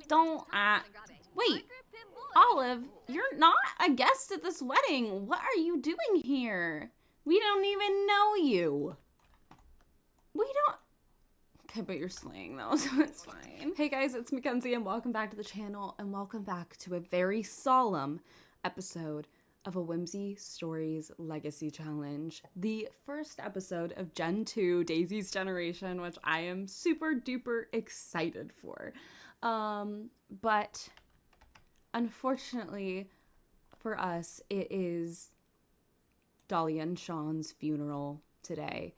don't wait, Olive, you're not a guest at this wedding. What are you doing here? We don't even know you. We don't. Okay, but you're slaying though, so it's fine. Hey guys, it's Mackenzie, and welcome back to the channel, and welcome back to a very solemn episode of a Whimsy Stories Legacy Challenge. The first episode of Gen 2, Daisy's Generation, which I am super duper excited for. But unfortunately for us, it is Dahlia and Sean's funeral today.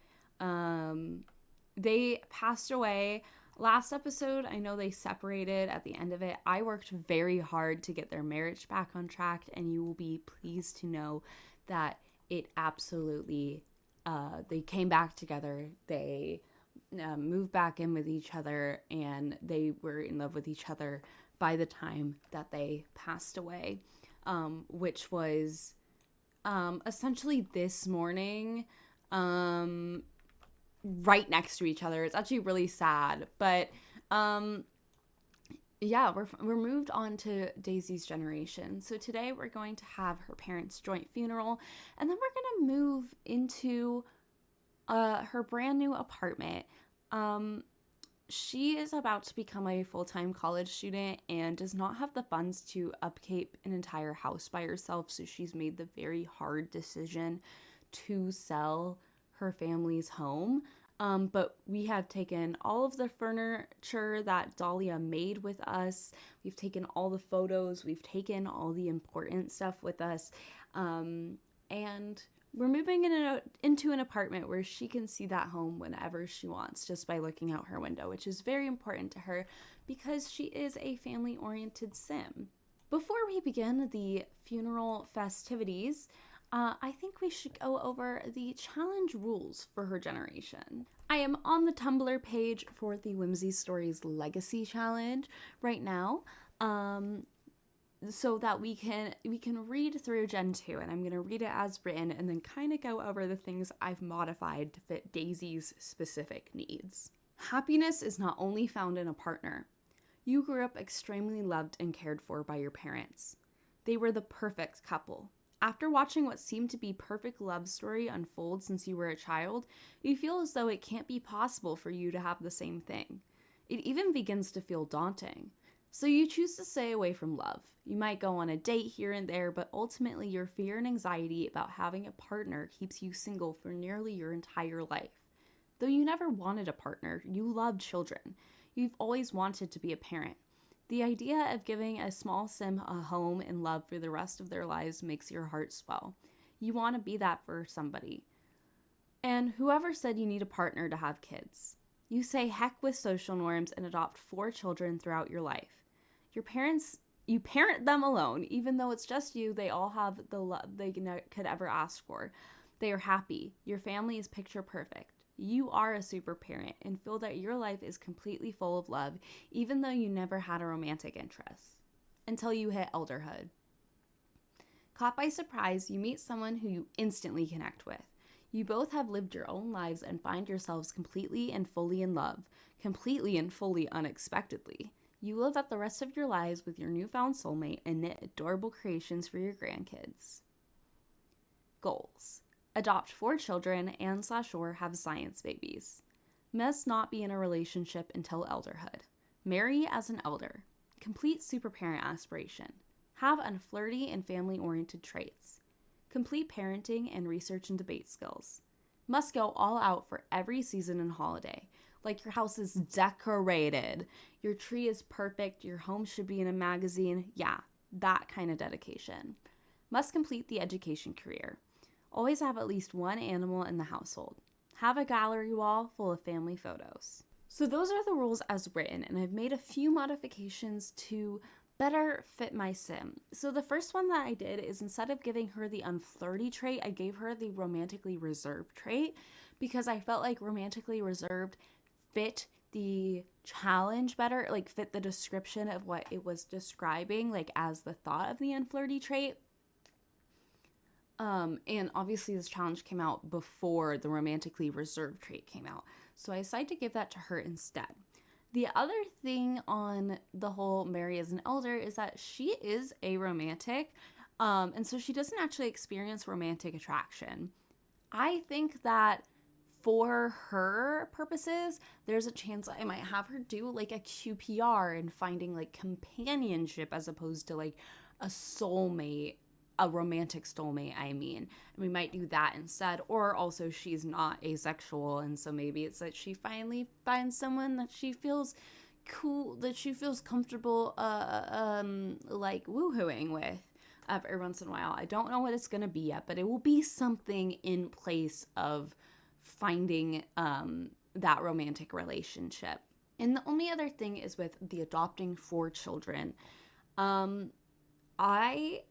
They passed away last episode. I know they separated at the end of it. I worked very hard to get their marriage back on track, and you will be pleased to know that it absolutely, they came back together. They moved back in with each other, and they were in love with each other by the time that they passed away, which was essentially this morning. Right next to each other. It's actually really sad, but yeah, we're moved on to Daisy's generation. So today we're going to have her parents' joint funeral, and then we're gonna move into her brand new apartment. She is about to become a full-time college student and does not have the funds to upkeep an entire house by herself, so she's made the very hard decision to sell her family's home. But we have taken all of the furniture that Dahlia made with us. We've taken all the photos. We've taken all the important stuff with us. And we're moving into an apartment where she can see that home whenever she wants, just by looking out her window, which is very important to her because she is a family-oriented sim. Before we begin the funeral festivities, I think we should go over the challenge rules for her generation. I am on the Tumblr page for the Whimsy Stories Legacy Challenge right now, so that we can read through Gen 2, and I'm going to read it as written and then kind of go over the things I've modified to fit Daisy's specific needs. Happiness is not only found in a partner. You grew up extremely loved and cared for by your parents. They were the perfect couple. After watching what seemed to be perfect love story unfold since you were a child, you feel as though it can't be possible for you to have the same thing. It even begins to feel daunting. So you choose to stay away from love. You might go on a date here and there, but ultimately your fear and anxiety about having a partner keeps you single for nearly your entire life. Though you never wanted a partner, you loved children. You've always wanted to be a parent. The idea of giving a small sim a home and love for the rest of their lives makes your heart swell. You want to be that for somebody. And whoever said you need a partner to have kids? You say heck with social norms and adopt 4 children throughout your life. You parent them alone, even though it's just you. They all have the love they could ever ask for. They are happy. Your family is picture perfect. You are a super parent and feel that your life is completely full of love, even though you never had a romantic interest. Until you hit elderhood. Caught by surprise, you meet someone who you instantly connect with. You both have lived your own lives and find yourselves completely and fully in love, completely and fully unexpectedly. You live out the rest of your lives with your newfound soulmate and knit adorable creations for your grandkids. Goals. Adopt 4 children and/or have science babies. Must not be in a relationship until elderhood. Marry as an elder. Complete superparent aspiration. Have unflirty and family-oriented traits. Complete parenting and research and debate skills. Must go all out for every season and holiday. Like your house is decorated. Your tree is perfect. Your home should be in a magazine. Yeah, that kind of dedication. Must complete the education career. Always have at least one animal in the household. Have a gallery wall full of family photos. So those are the rules as written, and I've made a few modifications to better fit my sim. So the first one that I did is, instead of giving her the unflirty trait, I gave her the romantically reserved trait, because I felt like romantically reserved fit the challenge better, like fit the description of what it was describing, like as the thought of the unflirty trait. And obviously this challenge came out before the romantically reserved trait came out. So I decided to give that to her instead. The other thing on the whole Mary as an elder is that she is a romantic, and so she doesn't actually experience romantic attraction. I think that for her purposes, there's a chance I might have her do like a QPR and finding like companionship as opposed to like a soulmate, a romantic soulmate, I mean. And we might do that instead. Or also, she's not asexual, and so maybe it's that she finally finds someone that she feels cool, that she feels comfortable, like woohooing with every once in a while. I don't know what it's gonna be yet, but it will be something in place of finding that romantic relationship. And the only other thing is with the adopting for children. I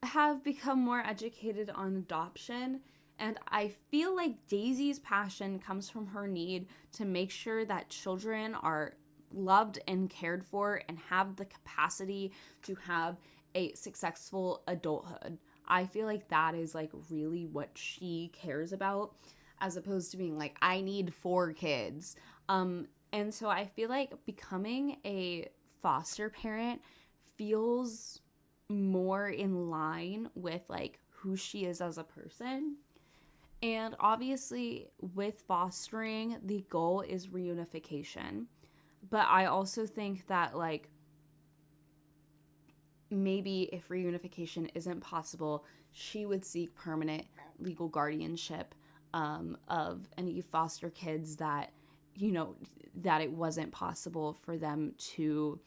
have become more educated on adoption, and I feel like Daisy's passion comes from her need to make sure that children are loved and cared for and have the capacity to have a successful adulthood. I feel like that is like really what she cares about, as opposed to being like, I need 4 kids. And so I feel like becoming a foster parent feels more in line with like who she is as a person. And obviously, with fostering, the goal is reunification. But I also think that, like, maybe if reunification isn't possible, she would seek permanent legal guardianship of any foster kids that, you know, that it wasn't possible for them to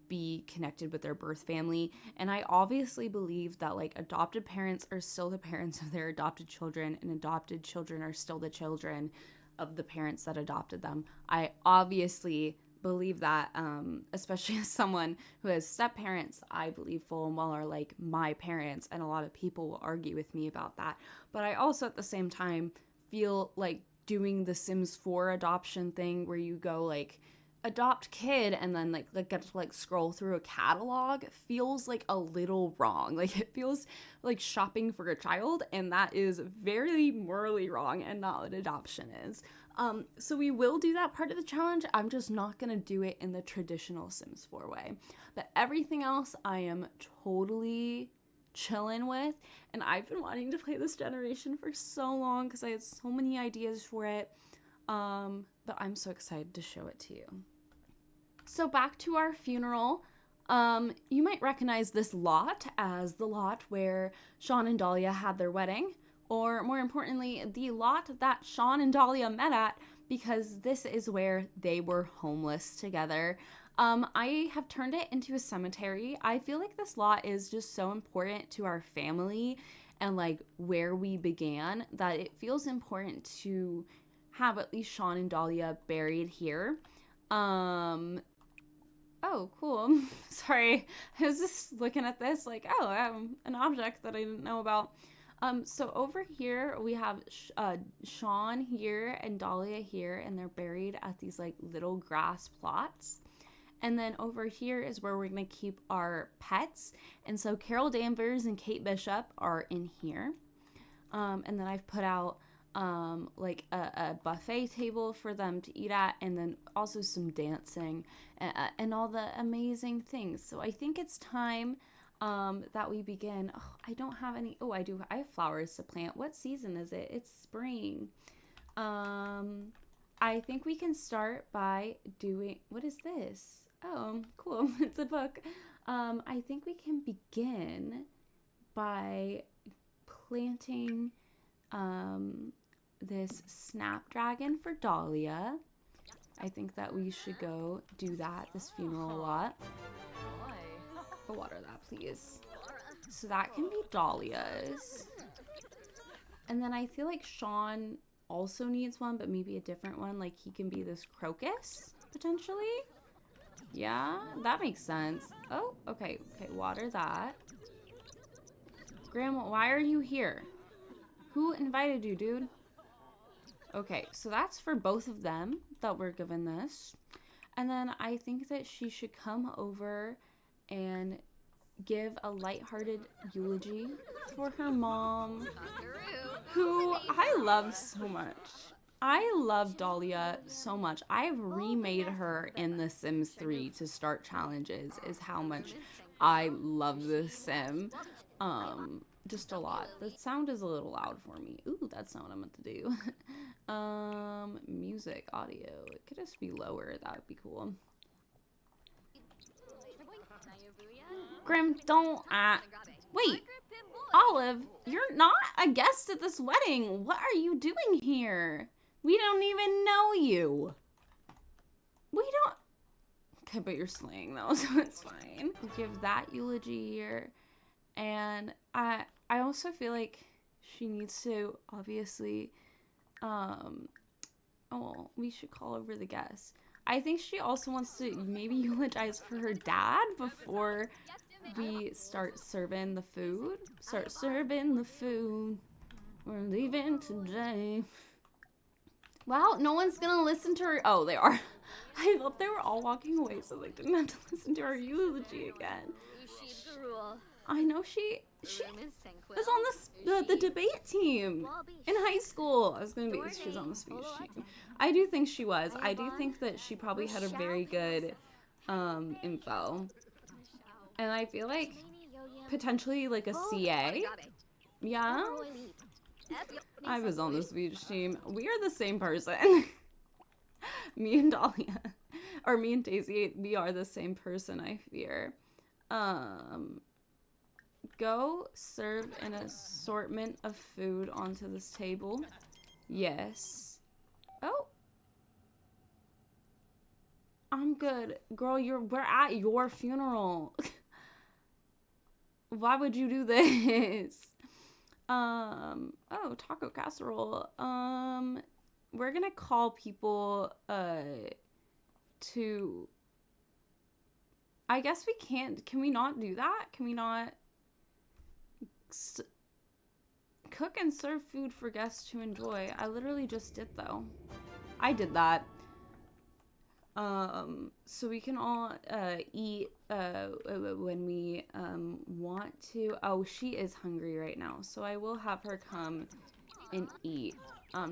be connected with their birth family. And I obviously believe that like adopted parents are still the parents of their adopted children, and adopted children are still the children of the parents that adopted them. I obviously believe that, especially as someone who has step parents, I believe full and well are like my parents, and a lot of people will argue with me about that. But I also at the same time feel like doing the Sims 4 adoption thing where you go like adopt kid and then like get to like scroll through a catalog feels like a little wrong. Like it feels like shopping for a child, and that is very morally wrong and not what adoption is. So we will do that part of the challenge. I'm just not gonna do it in the traditional Sims 4 way. But everything else I am totally chilling with, and I've been wanting to play this generation for so long because I had so many ideas for it. But I'm so excited to show it to you. So back to our funeral. You might recognize this lot as the lot where Sean and Dahlia had their wedding, or more importantly, the lot that Sean and Dahlia met at, because this is where they were homeless together. I have turned it into a cemetery. I feel like this lot is just so important to our family and like where we began that it feels important to have at least Sean and Dahlia buried here. Oh, cool. Sorry. I was just looking at this like, oh, an object that I didn't know about. So over here we have Sean here and Dahlia here, and they're buried at these like little grass plots. And then over here is where we're going to keep our pets. And so Carol Danvers and Kate Bishop are in here. And then I've put out like a buffet table for them to eat at, and then also some dancing and all the amazing things. So I think it's time that we begin. Oh, I don't have any. Oh, I do. I have flowers to plant. What season is it? It's spring. I think we can start by doing. What is this? Oh, cool. It's a book. I think we can begin by planting this snapdragon for Dahlia. I think that we should go do that this funeral lot. Go water that, please. So that can be Dahlia's. And then I feel like Sean also needs one, but maybe a different one. Like he can be this crocus, potentially. Yeah, that makes sense. Oh, okay. Okay, water that. Grandma, why are you here? Who invited you, dude? Okay, so that's for both of them that we're given this. And then I think that she should come over and give a lighthearted eulogy for her mom, who I love so much. I love Dahlia so much. I've remade her in The Sims 3 to start challenges, is how much I love this sim. Just a lot. The sound is a little loud for me. Ooh, that's not what I meant to do. Music, audio. It could just be lower. That would be cool. Grim, don't wait, Olive, you're not a guest at this wedding. What are you doing here? We don't even know you. We don't. Okay, but you're slaying though, so it's fine. We'll give that eulogy here. And I also feel like she needs to obviously oh, we should call over the guests. I think she also wants to maybe eulogize for her dad before we start serving the food. Start serving the food. We're leaving today. Wow, no one's gonna listen to her. Oh, they are. I thought they were all walking away so they didn't have to listen to our eulogy again. I know she was on the debate team in high school. I was gonna be she's on the speech team. I do think she was. I do think that she probably had a very good info. And I feel like potentially like a CA. Yeah. I was on the speech team. We are the same person. Me and Dahlia. Or me and Daisy, we are the same person, I fear. Go serve an assortment of food onto this table. Yes. Oh. I'm good. Girl, we're at your funeral. Why would you do this? Oh, taco casserole. We're gonna call people, to... I guess we can't... Can we not do that? Can we not... cook and serve food for guests to enjoy? I literally just did, though. I did that. So we can all, eat, when we, want to. Oh, she is hungry right now, so I will have her come and eat,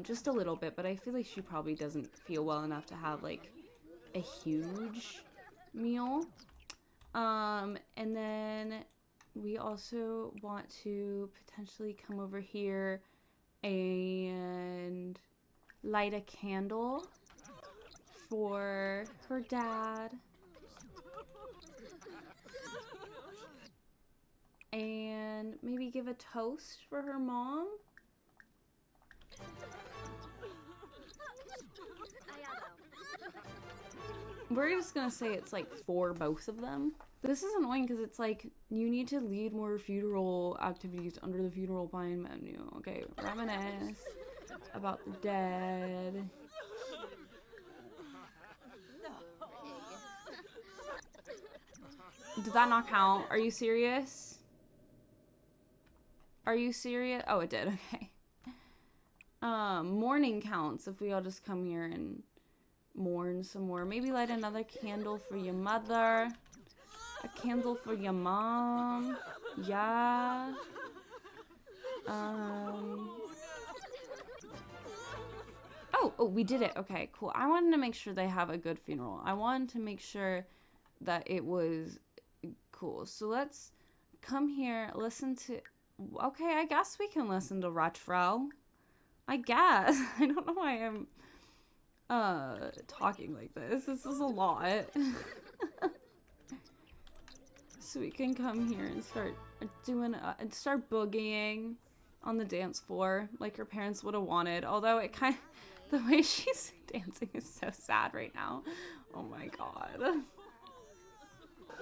just a little bit, but I feel like she probably doesn't feel well enough to have, like, a huge meal. And then we also want to potentially come over here and light a candle for her dad. And maybe give a toast for her mom. We're just gonna say it's like for both of them. This is annoying because it's like, you need to lead more funeral activities under the funeral plan menu. Okay, reminisce about the dead. Did that not count? Are you serious? Are you serious? Oh, it did. Okay. Mourning counts if we all just come here and mourn some more. Maybe light another candle for your mother. A candle for your mom. Yeah. Oh, we did it. Okay, cool. I wanted to make sure they have a good funeral. I wanted to make sure that it was cool. So let's come here, listen to... Okay, I guess we can listen to retro. I guess. I don't know why I'm talking like this. This is a lot. So we can come here and start doing start boogieing on the dance floor like your parents would have wanted. Although it kind of, the way she's dancing is so sad right now. Oh my god.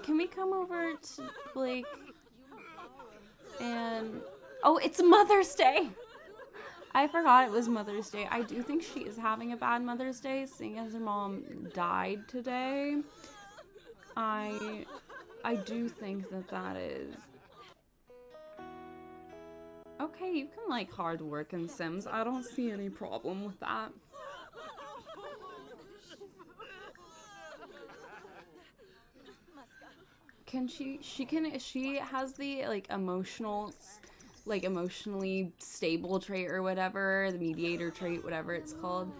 Can we come over to Blake and... Oh, it's Mother's Day! I forgot it was Mother's Day. I do think she is having a bad Mother's Day, seeing as her mom died today. I do think that is... Okay, you can like hard work in Sims. I don't see any problem with that. Can she has the like emotional like emotionally stable trait or whatever, the mediator trait, whatever it's called.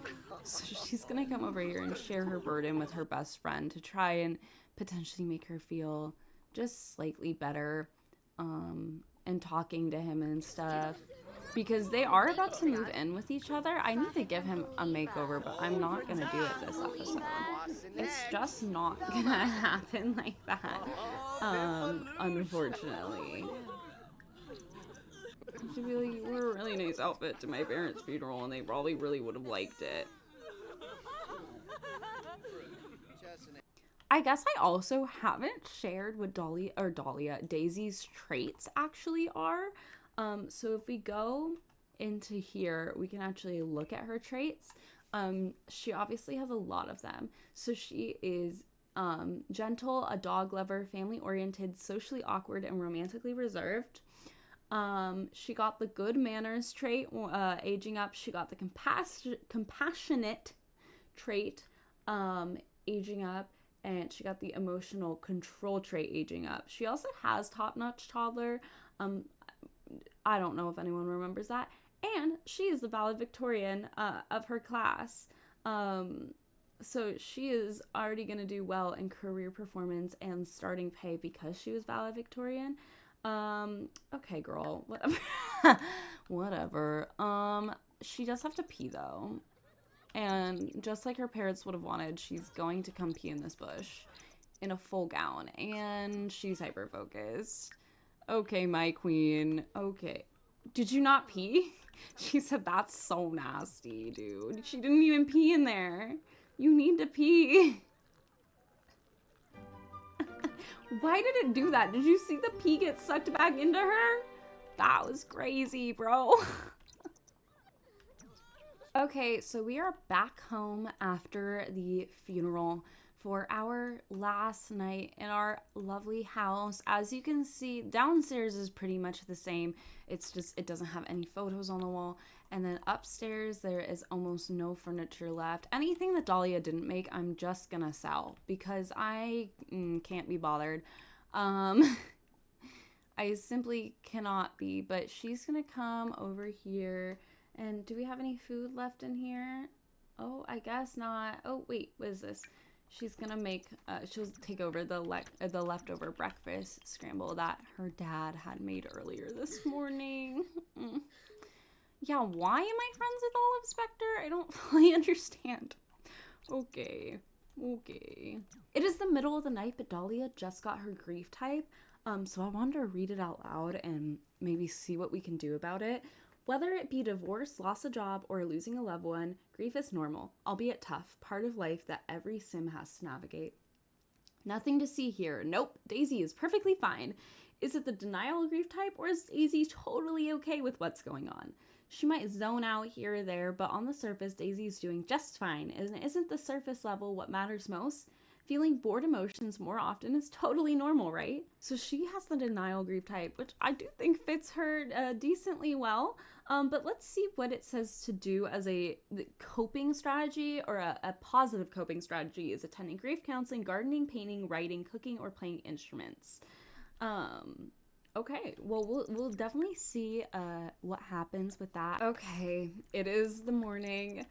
So she's gonna come over here and share her burden with her best friend to try and potentially make her feel just slightly better, and talking to him and stuff. Because they are about to move in with each other. I need to give him a makeover, but I'm not gonna do it this episode. It's just not gonna happen like that, unfortunately. She'd be like, you wore a really nice outfit to my parents' funeral, and they probably really would have liked it. I guess I also haven't shared what Daisy's traits actually are. So if we go into here, we can actually look at her traits. She obviously has a lot of them. So she is gentle, a dog lover, family oriented, socially awkward, and romantically reserved. She got the good manners trait aging up. She got the compassionate trait aging up. And she got the emotional control trait aging up. She also has top-notch toddler. I don't know if anyone remembers that. And she is the valedictorian of her class. So she is already going to do well in career performance and starting pay because she was valedictorian. Okay, girl. Whatever. Whatever. She does have to pee, though. And just like her parents would have wanted, she's going to come pee in this bush in a full gown. And she's hyper-focused. Okay, my queen. Okay. Did you not pee? She said, that's so nasty, dude. She didn't even pee in there. You need to pee. Why did it do that? Did you see the pee get sucked back into her? That was crazy, bro. Okay, so we are back home after the funeral for our last night in our lovely house. As you can see, downstairs is pretty much the same. It's just, it doesn't have any photos on the wall. And then upstairs, there is almost no furniture left. Anything that Dahlia didn't make, I'm just gonna sell because I can't be bothered. I simply cannot be, but she's gonna come over here. And do we have any food left in here? Oh, I guess not. Oh, wait, what is this? She's gonna make, she'll take over the leftover breakfast scramble that her dad had made earlier this morning. Yeah, why am I friends with Olive Spectre? I don't fully understand. Okay. It is the middle of the night, but Dahlia just got her grief type. So I wanted to read it out loud and maybe see what we can do about it. Whether it be divorce, loss of job, or losing a loved one, grief is normal, albeit tough, part of life that every sim has to navigate. Nothing to see here. Nope, Daisy is perfectly fine. Is it the denial grief type, or is Daisy totally okay with what's going on? She might zone out here or there, but on the surface, Daisy's doing just fine. And isn't the surface level what matters most? Feeling bored emotions more often is totally normal, right? So she has the denial grief type, which I do think fits her decently well. But let's see what it says to do as a coping strategy or a positive coping strategy is attending grief counseling, gardening, painting, writing, cooking, or playing instruments. Okay, well, we'll definitely see what happens with that. Okay, it is the morning.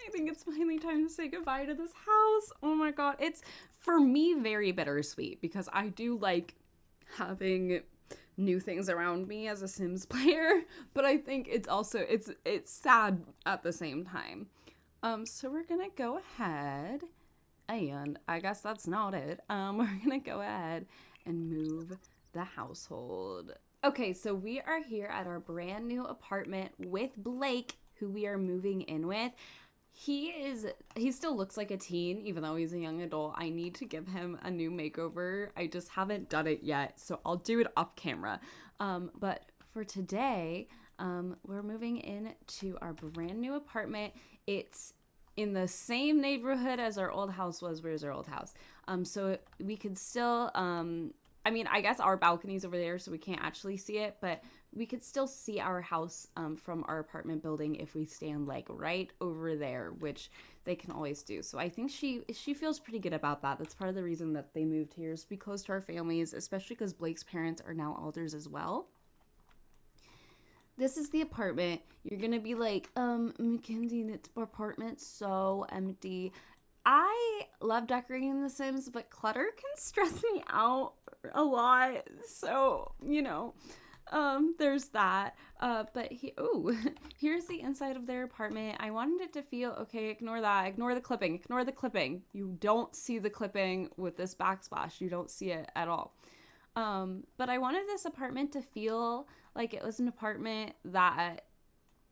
I think it's finally time to say goodbye to this house. Oh my god. It's, for me, very bittersweet because I do like having new things around me as a Sims player, but I think it's also, it's sad at the same time. So we're gonna go ahead, and I guess that's not it. We're gonna go ahead and move the household. Okay, so we are here at our brand new apartment with Blake, who we are moving in with. He still looks like a teen, even though he's a young adult. I need to give him a new makeover. I just haven't done it yet, so I'll do it off camera. But for today, we're moving into our brand new apartment. It's in the same neighborhood as our old house was. Where's our old house? So we could still, I mean, I guess our balcony's over there, so we can't actually see it, but we could still see our house from our apartment building if we stand like right over there, which they can always do. So I think she feels pretty good about that. That's part of the reason that they moved here, is to be close to our families, especially because Blake's parents are now elders as well. This is the apartment. You're gonna be like, Mackenzie, this apartment's so empty. I love decorating The Sims, but clutter can stress me out a lot. So, there's that. Ooh, here's the inside of their apartment. I wanted it to feel okay. Ignore that. Ignore the clipping. Ignore the clipping. You don't see the clipping with this backsplash. You don't see it at all. But I wanted this apartment to feel like it was an apartment that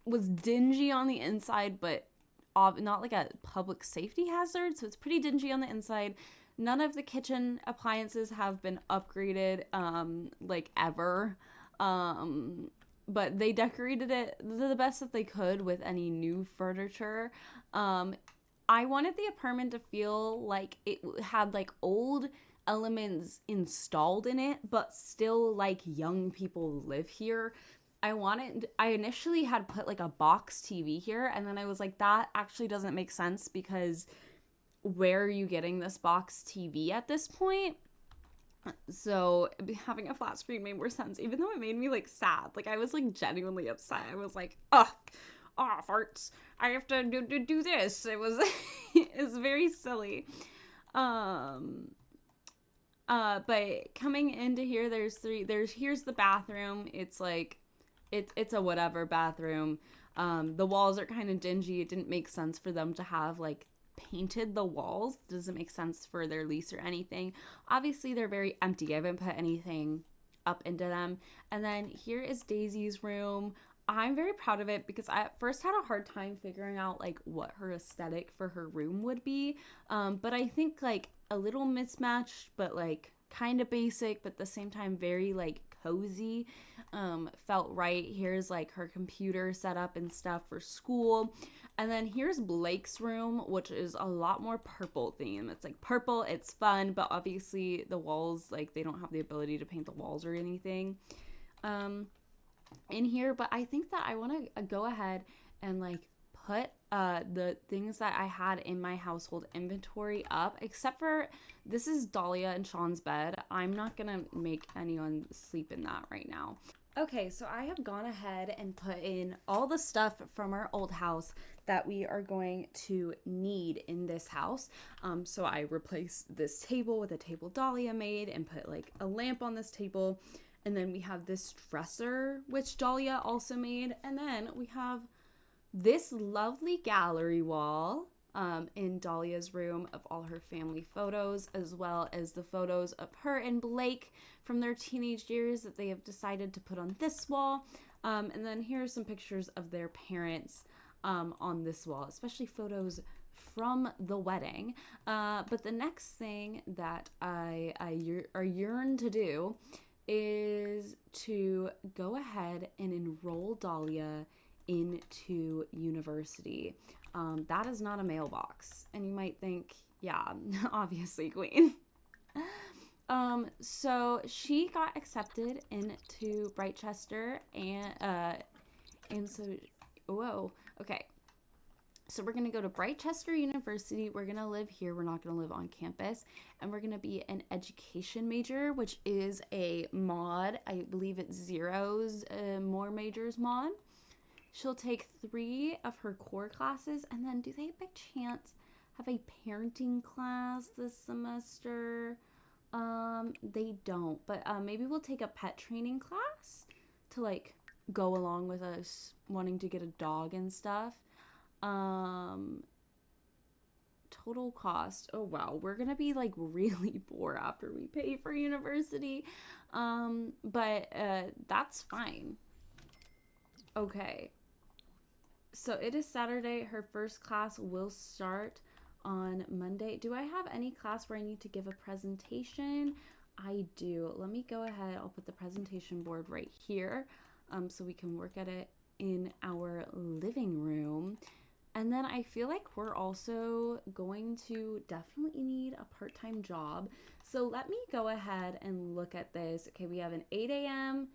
was dingy on the inside, but not like a public safety hazard. So it's pretty dingy on the inside. None of the kitchen appliances have been upgraded, like ever. But they decorated it the best that they could with any new furniture. I wanted the apartment to feel like it had like old elements installed in it, but still like young people live here. I initially had put like a box TV here, and then I was like, that actually doesn't make sense because where are you getting this box TV at this point? So having a flat screen made more sense, even though it made me like sad. Like I was like genuinely upset. I was like, farts. I have to do this. It was it's very silly. But coming into here, here's the bathroom. It's like it's a whatever bathroom. The walls are kind of dingy. It didn't make sense for them to have like painted the walls. It doesn't make sense for their lease or anything. Obviously, they're very empty. I haven't put anything up into them. And then here is Daisy's room. I'm very proud of it because I at first had a hard time figuring out like what her aesthetic for her room would be. But I think like a little mismatched, but like kind of basic, but at the same time very like cozy, felt right. Here's like her computer set up and stuff for school. And then here's Blake's room, which is a lot more purple theme. It's like purple, it's fun, but obviously the walls, like they don't have the ability to paint the walls or anything in here. But I think that I want to go ahead and like put the things that I had in my household inventory up, except for this is Dahlia and Sean's bed. I'm not gonna make anyone sleep in that right now. Okay, so I have gone ahead and put in all the stuff from our old house that we are going to need in this house. So I replaced this table with a table Dahlia made and put like a lamp on this table. And then we have this dresser, which Dahlia also made. And then we have this lovely gallery wall in Dahlia's room of all her family photos, as well as the photos of her and Blake from their teenage years that they have decided to put on this wall. And then here are some pictures of their parents on this wall, especially photos from the wedding. But the next thing that I yearn to do is to go ahead and enroll Dahlia into university. That is not a mailbox. And you might think, yeah, obviously, queen. So she got accepted into Brightchester and so, whoa, okay. So we're going to go to Brightchester University. We're going to live here. We're not going to live on campus. And we're going to be an education major, which is a mod. I believe it's Zero's More Majors mod. She'll take 3 of her core classes. And then do they by chance have a parenting class this semester? They don't. But maybe we'll take a pet training class to like go along with us wanting to get a dog and stuff. Total cost. Oh wow, we're gonna be like really poor after we pay for university. But that's fine. Okay. So it is Saturday. Her first class will start on Monday. Do I have any class where I need to give a presentation? I do. Let me go ahead. I'll put the presentation board right here so we can work at it in our living room. And then I feel like we're also going to definitely need a part-time job. So let me go ahead and look at this. Okay, we have an 8 a.m.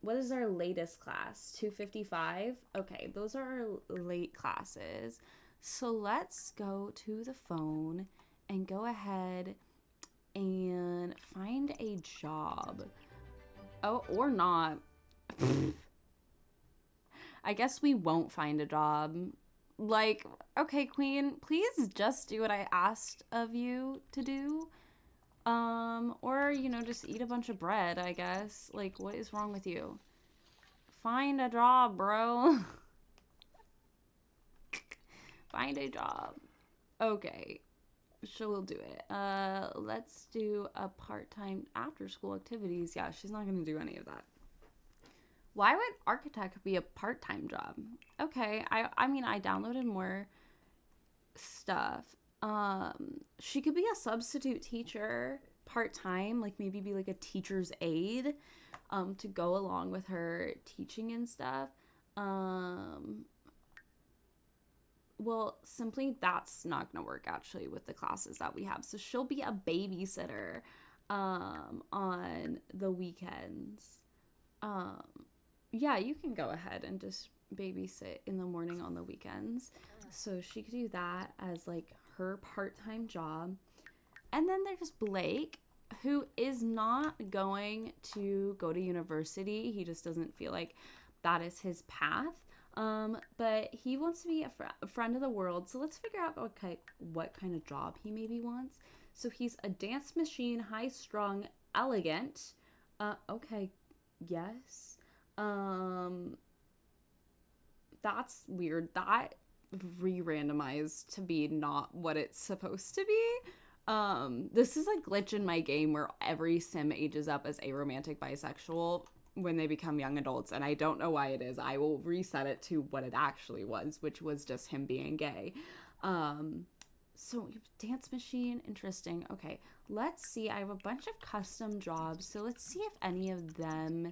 What is our latest class? 2:55? Okay, those are our late classes. So let's go to the phone and go ahead and find a job. Oh, or not. I guess we won't find a job. Like, okay, Queen, please just do what I asked of you to do. Or, just eat a bunch of bread, I guess. Like, what is wrong with you? Find a job, bro. Find a job. Okay. She'll do it. Let's do a part-time after-school activities. Yeah, she's not gonna do any of that. Why would architect be a part-time job? Okay, I mean, I downloaded more stuff. She could be a substitute teacher part-time, like maybe be like a teacher's aide, to go along with her teaching and stuff. Well, simply that's not gonna work actually with the classes that we have. So she'll be a babysitter on the weekends. Um, yeah, you can go ahead and just babysit in the morning on the weekends. So she could do that as like her part-time job. And then there's Blake, who is not going to go to university. He just doesn't feel like that is his path. But he wants to be a friend of the world. So let's figure out what kind of job he maybe wants. So he's a dance machine, high strung, elegant. Okay, yes. That's weird. That re-randomized to be not what it's supposed to be. This is a glitch in my game where every sim ages up as aromantic bisexual when they become young adults, and I don't know why it is. I will reset it to what it actually was, which was just him being gay. So dance machine, interesting. Okay, let's see. I have a bunch of custom jobs, so let's see if any of them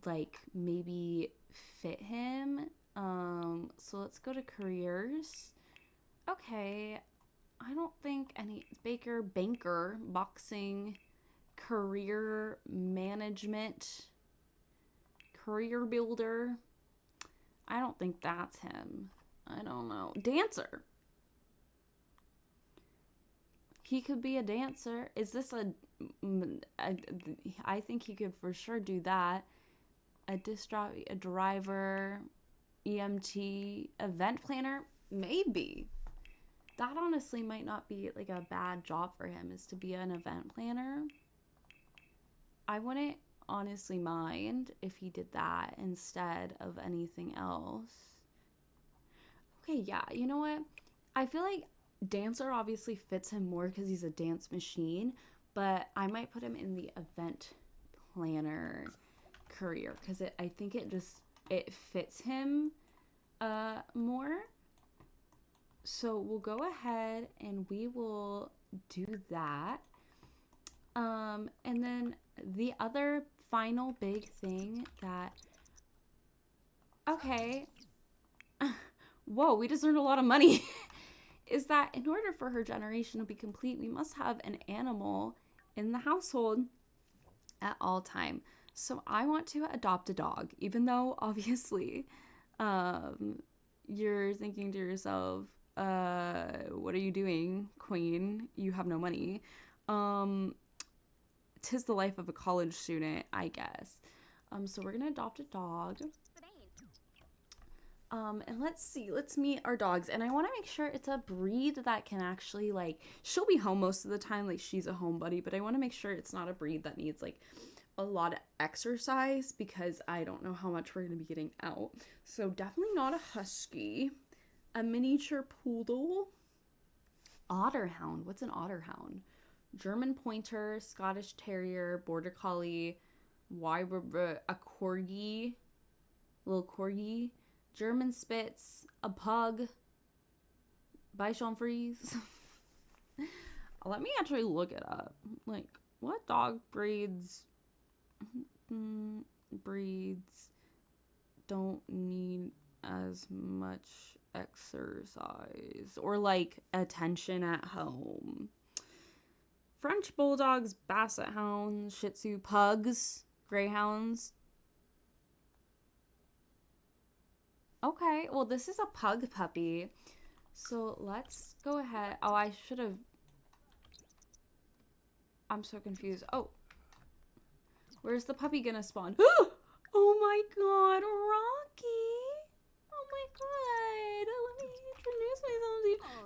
like maybe fit him. So let's go to careers. Okay, I don't think any banker, boxing, career management, career builder. I don't think that's him. I don't know. Dancer. He could be a dancer. Is this I think he could for sure do that. A disc jockey, a driver, EMT, event planner, maybe. That honestly might not be like a bad job for him, is to be an event planner. I wouldn't honestly mind if he did that instead of anything else. Okay, yeah, you know what? I feel like dancer obviously fits him more because he's a dance machine, but I might put him in the event planner career because I think it fits him more. So we'll go ahead and we will do that. And then the other final big thing that, okay, whoa, we just earned a lot of money, is that in order for her generation to be complete, we must have an animal in the household at all time. So I want to adopt a dog, even though obviously you're thinking to yourself, what are you doing, queen? You have no money. Tis the life of a college student, I guess. So we're gonna adopt a dog. And let's meet our dogs. And I want to make sure it's a breed that can actually, like, she'll be home most of the time, like she's a home buddy, but I want to make sure it's not a breed that needs like a lot of exercise because I don't know how much we're going to be getting out. So definitely not a husky. A miniature poodle. Otterhound. What's an otterhound? German pointer, Scottish terrier, border collie, a corgi, little corgi, German Spitz, a pug, Bichon Frise. Let me actually look it up. Like, what dog breeds don't need as much exercise or like attention at home? French bulldogs, basset hounds, shih tzu, pugs, greyhounds. Okay, well, this is a pug puppy. So let's go ahead. Oh, I should have. I'm so confused. Oh. Where's the puppy gonna spawn? Oh my god, Rocky!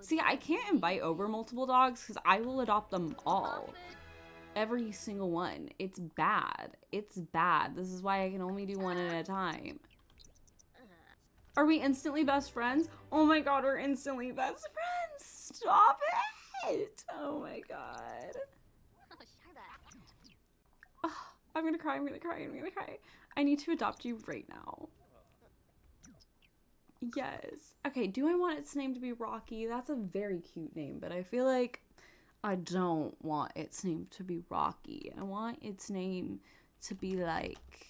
See, I can't invite over multiple dogs because I will adopt them all. Every single one. It's bad. It's bad. This is why I can only do one at a time. Are we instantly best friends? Oh my god, we're instantly best friends. Stop it. Oh my god. Oh, I'm gonna cry. I'm gonna cry. I'm gonna cry. I need to adopt you right now. Yes. Okay, do I want its name to be Rocky? That's a very cute name, but I feel like I don't want its name to be Rocky. I want its name to be like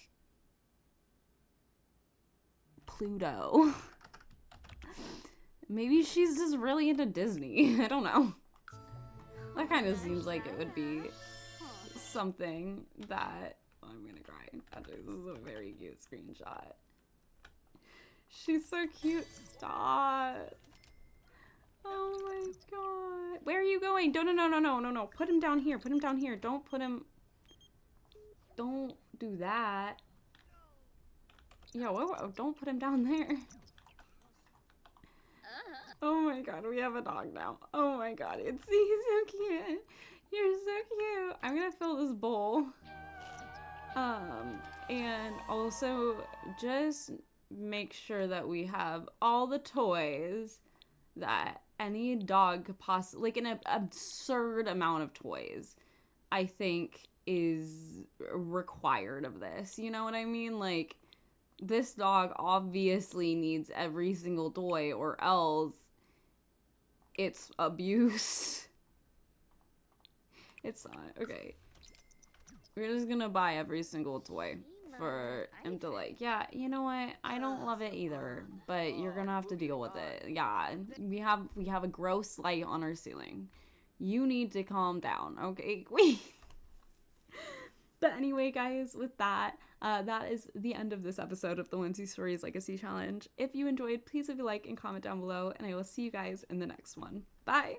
Pluto. Maybe she's just really into Disney. I don't know. That kind of seems like it would be something that... Oh, I'm gonna cry. This is a very cute screenshot. She's so cute. Stop. Oh my god. Where are you going? No. Put him down here. Put him down here. Don't put him... Don't do that. Yeah, don't put him down there. Oh my god, we have a dog now. Oh my god, he's so cute. You're so cute. I'm gonna fill this bowl. And also just make sure that we have all the toys that any dog could possibly, like an absurd amount of toys, I think is required of this. You know what I mean? Like, this dog obviously needs every single toy or else it's abuse. It's not. Okay. We're just gonna buy every single toy for him to like. Yeah, you know what? I don't love it either, but you're gonna have to deal with it. Yeah, we have a gross light on our ceiling. You need to calm down, okay? But anyway, guys, with that, that is the end of this episode of the Whimsy Stories Legacy Challenge. If you enjoyed, please leave a like and comment down below, and I will see you guys in the next one. Bye!